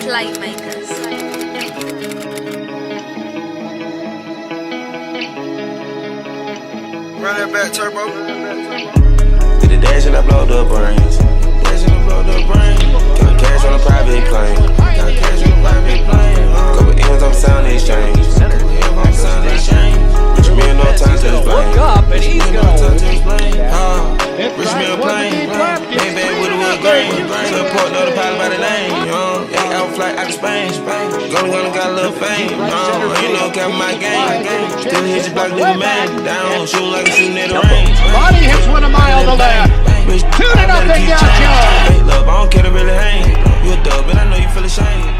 Playmakers. Run that back, turbo. Did the dash and I blow the brains. Dash and I blow the brains. Got cash on a private plane. Got cash on a private plane. Couple M's on sound exchange. Rich man, no time to explain. Look up and he's going. Rich man plane. Bang bang with a wood grain. Support know the pilot by the name. Ain't out flight out to Spain. Gonna got a little fame. Ain't no cap my game. Still hit your block, nigga man. Down, shoot like a shooting in the range. Ronnie hits one a mile to left. 2-0 Gaucho. Hey, love, I don't care to really hang. You a dub, and I know you feel ashamed.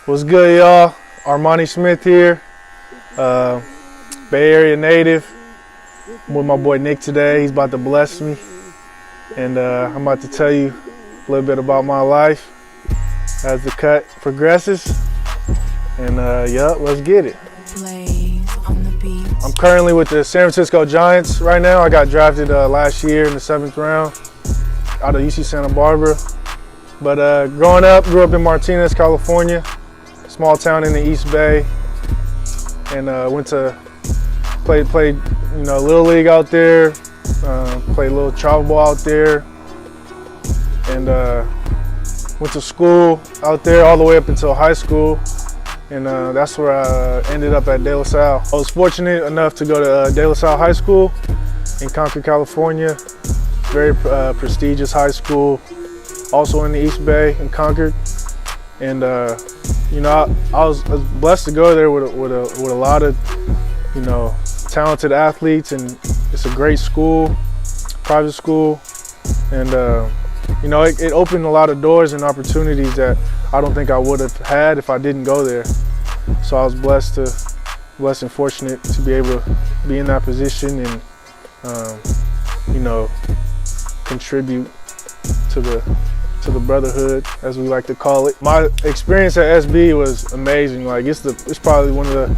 What's good, y'all? Armani Smith here, Bay Area native. I'm with my boy Nick today. He's about to bless me, and I'm about to tell you a little bit about my life as the cut progresses. And yup, let's get it. I'm currently with the San Francisco Giants right now. I got drafted last year in the 7th round out of UC Santa Barbara. But growing up, grew up in Martinez, California, small town in the East Bay, and went to played Little League out there, played a little travel ball out there, and went to school out there all the way up until high school. And that's where I ended up at De La Salle. I was fortunate enough to go to De La Salle High School in Concord, California. Very prestigious high school, also in the East Bay in Concord. And I was blessed to go there with a lot of talented athletes, and it's a great school, private school, and it opened a lot of doors and opportunities that I don't think I would have had if I didn't go there. So I was blessed and fortunate to be able to be in that position and contribute to the brotherhood, as we like to call it. My experience at SB was amazing. Like it's probably one of the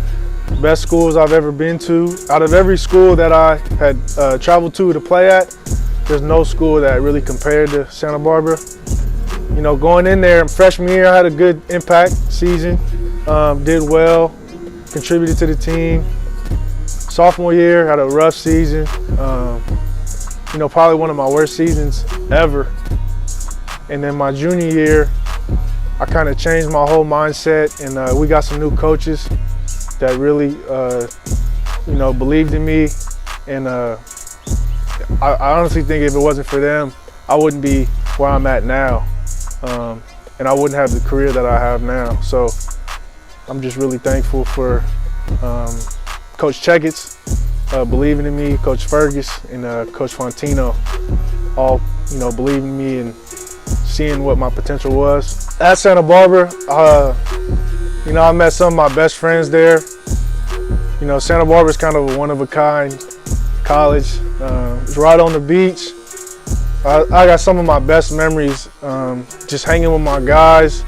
best schools I've ever been to. Out of every school that I had traveled to play at, there's no school that really compared to Santa Barbara. Going in there freshman year, I had a good impact season, did well, contributed to the team. Sophomore year, had a rough season, probably one of my worst seasons ever. And then my junior year, I kind of changed my whole mindset, and we got some new coaches that really, believed in me. And I honestly think if it wasn't for them, I wouldn't be where I'm at now. And I wouldn't have the career that I have now. So I'm just really thankful for Coach Checketts believing in me, Coach Fergus, and Coach Fontino, all believing in me and seeing what my potential was. At Santa Barbara, I met some of my best friends there. Santa Barbara is kind of a one-of-a-kind college. It's right on the beach. I got some of my best memories just hanging with my guys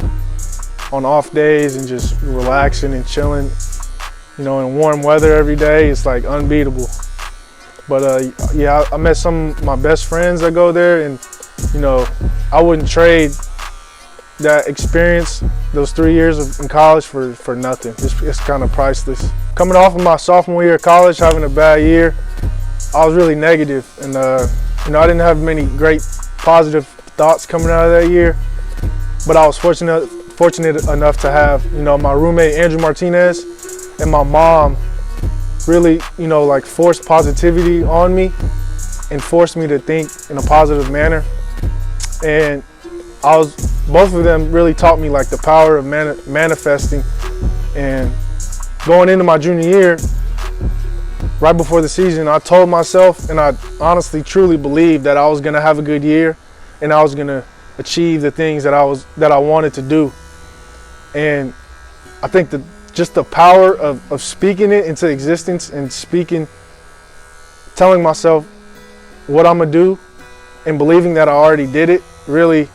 on off days and just relaxing and chilling, in warm weather every day. It's like unbeatable. But yeah, I met some of my best friends that go there, and I wouldn't trade that experience, those 3 years in college for nothing. It's kind of priceless. Coming off of my sophomore year of college, having a bad year, I was really negative, and I didn't have many great positive thoughts coming out of that year. But I was fortunate enough to have my roommate Andrew Martinez and my mom really forced positivity on me and forced me to think in a positive manner. And both of them really taught me the power of manifesting. And going into my junior year, right before the season, I told myself, and I honestly truly believed that I was gonna have a good year and I was gonna achieve the things that I wanted to do. And I think that just the power of speaking it into existence and telling myself what I'm gonna do and believing that I already did it really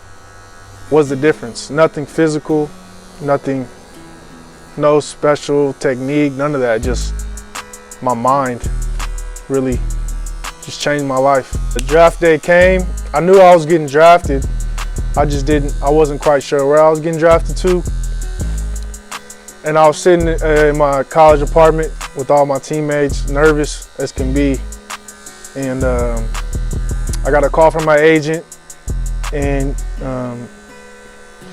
was the difference. Nothing physical, no special technique, none of that. Just my mind really just changed my life. The draft day came. I knew I was getting drafted, I wasn't quite sure where I was getting drafted to. And I was sitting in my college apartment with all my teammates, nervous as can be. And I got a call from my agent, and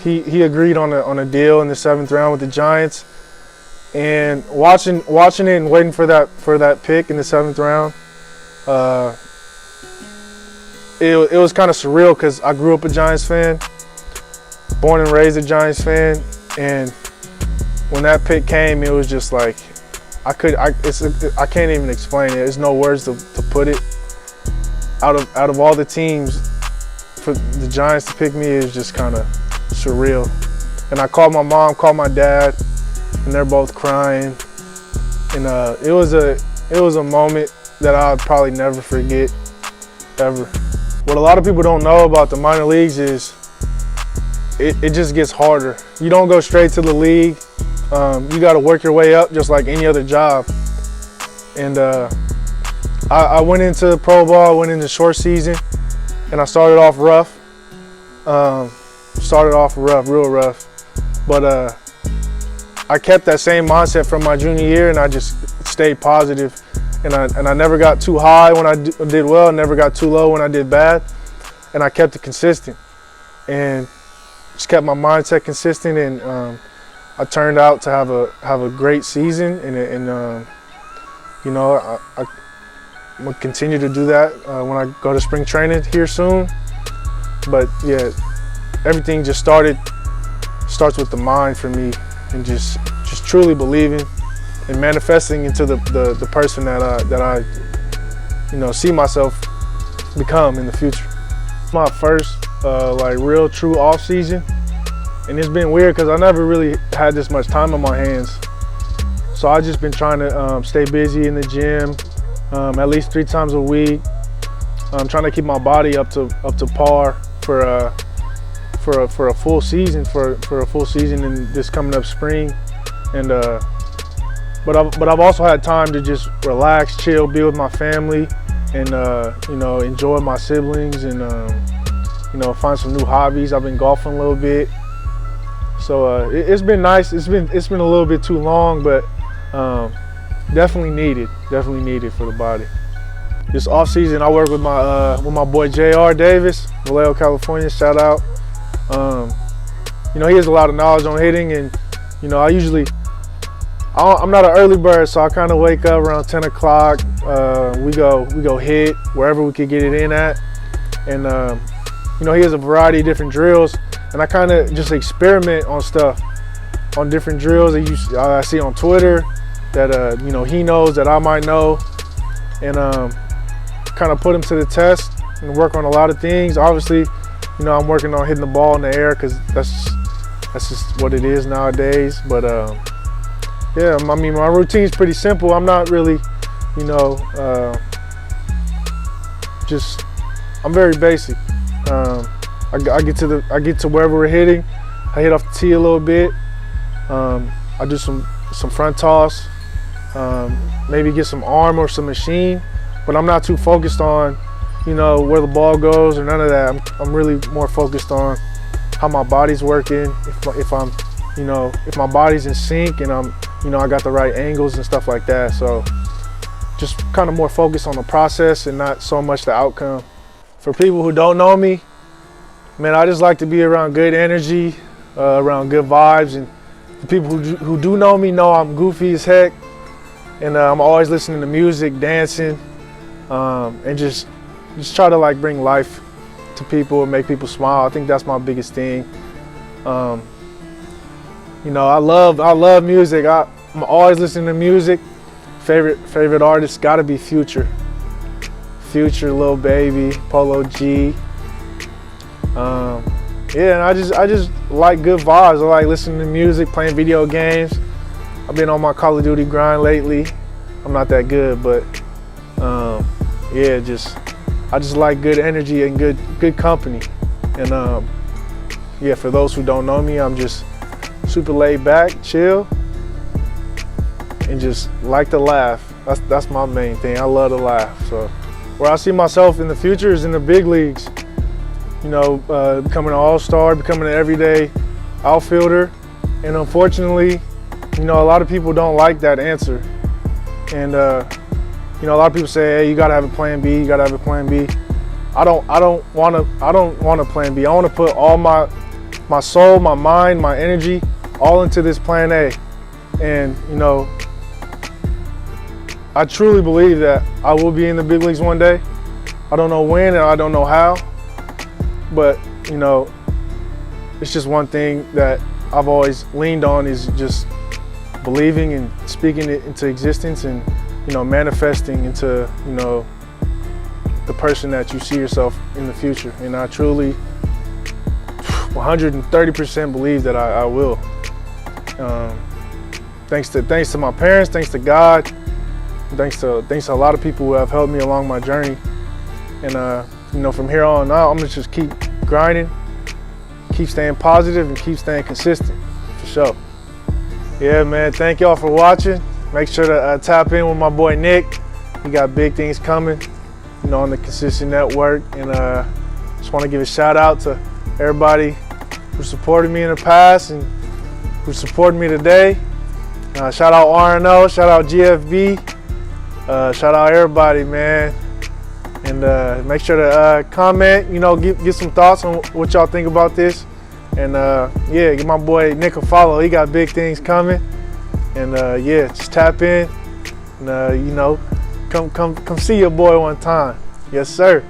he agreed on a deal in the 7th round with the Giants. And watching it and waiting for that pick in the 7th round, it was kind of surreal because I grew up a Giants fan, born and raised a Giants fan, and when that pick came, it was just like I can't even explain it. There's no words to put it. Out of all the teams, for the Giants to pick me is just kind of surreal. And I called my mom, called my dad, and they're both crying. And it was a moment that I'll probably never forget, ever. What a lot of people don't know about the minor leagues is it just gets harder. You don't go straight to the league. You got to work your way up just like any other job. And I went into pro ball, went into short season, and I started off rough. Real rough. But I kept that same mindset from my junior year, and I just stayed positive. And I never got too high when I did well, never got too low when I did bad. And I kept it consistent. And just kept my mindset consistent, and I turned out to have a great season, and you know, I'm gonna continue to do that when I go to spring training here soon. But yeah, everything just starts with the mind for me, and just truly believing and manifesting into the person that I see myself become in the future. My first like real true off season, and it's been weird because I never really had this much time on my hands. So I just been trying to stay busy in the gym at least 3 times a week. I'm trying to keep my body up to par for a full season in this coming up spring. And but I've also had time to just relax, chill, be with my family, and enjoy my siblings, and find some new hobbies. I've been golfing a little bit, so it's been nice. It's been a little bit too long, but definitely needed for the body. This off season, I work with my boy JR Davis, Vallejo, California. Shout out. He has a lot of knowledge on hitting, and I'm not an early bird, so I kind of wake up around 10 o'clock. We go hit wherever we could get it in at, and he has a variety of different drills, and I kind of just experiment on stuff, on different drills that I see on Twitter that he knows that I might know, and kind of put him to the test and work on a lot of things. Obviously, I'm working on hitting the ball in the air because that's just what it is nowadays. But yeah, I mean, my routine's pretty simple. I'm not really, I'm very basic. I get to wherever we're hitting. I hit off the tee a little bit. I do some front toss, maybe get some arm or some machine, but I'm not too focused on, where the ball goes or none of that. I'm really more focused on how my body's working. If my body's in sync and I got the right angles and stuff like that. So just kind of more focused on the process and not so much the outcome. For people who don't know me, man, I just like to be around good energy, around good vibes, and the people who do know me know I'm goofy as heck, and I'm always listening to music, dancing, and just try to like bring life to people and make people smile. I think that's my biggest thing. I love music. I'm always listening to music. Favorite artist gotta be Future, Lil Baby, Polo G. Yeah, and I just like good vibes. I like listening to music, playing video games. I've been on my Call of Duty grind lately. I'm not that good, but yeah, I just like good energy and good company. And yeah, for those who don't know me, I'm just super laid back, chill, and just like to laugh. That's my main thing. I love to laugh. So where I see myself in the future is in the big leagues. becoming an all-star, becoming an everyday outfielder. And unfortunately, a lot of people don't like that answer. And a lot of people say, hey, you gotta have a plan B, you gotta have a plan B. I don't want a plan B. I want to put all my soul, my mind, my energy all into this plan A. And I truly believe that I will be in the big leagues one day. I don't know when and I don't know how, but it's just one thing that I've always leaned on, is just believing and speaking it into existence, and manifesting into the person that you see yourself in the future. And I truly 130% believe that I will. Thanks to my parents, thanks to God, thanks to a lot of people who have helped me along my journey. And from here on out, I'm gonna just keep grinding, keep staying positive, and keep staying consistent, for sure. Yeah, man, thank y'all for watching. Make sure to tap in with my boy Nick. He got big things coming, on the Consistent Network. And just want to give a shout out to everybody who supported me in the past and who supported me today. Shout out RNO, shout out GFB, shout out everybody, man. And make sure to comment, give some thoughts on what y'all think about this. And yeah, give my boy Nick a follow. He got big things coming. And yeah, just tap in. And come see your boy one time. Yes, sir.